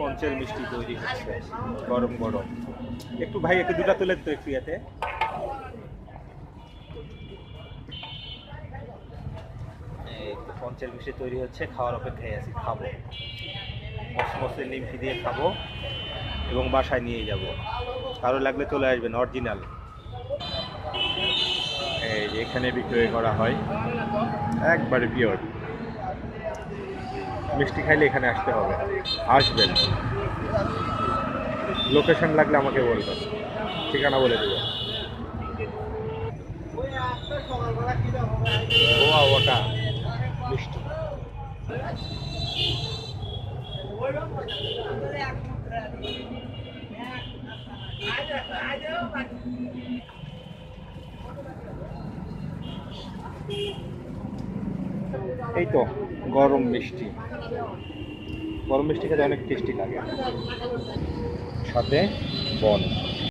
পঞ্চের মিষ্টি তৈরি হচ্ছে গরম গরম। একটু ভাই একটু দুটা তুলেন তো একটু ইয়াতে। এই তো পঞ্চের মিষ্টি তৈরি হচ্ছে, খাওয়ার অপেক্ষায় আছি, খাবো মসমসে নিমকি দিয়ে খাবো এবং বাসায় নিয়ে যাব। কারো লাগলে চলে আসবেন, অরিজিনাল। এই যে এখানে বিক্রয় করা হয়, একবারে পিওর। মিষ্টি খাইলে এখানে আসতে হবে, আসবেন। লোকেশন লাগলে আমাকে বলবেন, ঠিকানা বলে দেবো। ওটা মিষ্টি। এই তো গরম মিষ্টি, গরম মিষ্টি খেতে অনেক টেস্টি লাগে, সাথে বন।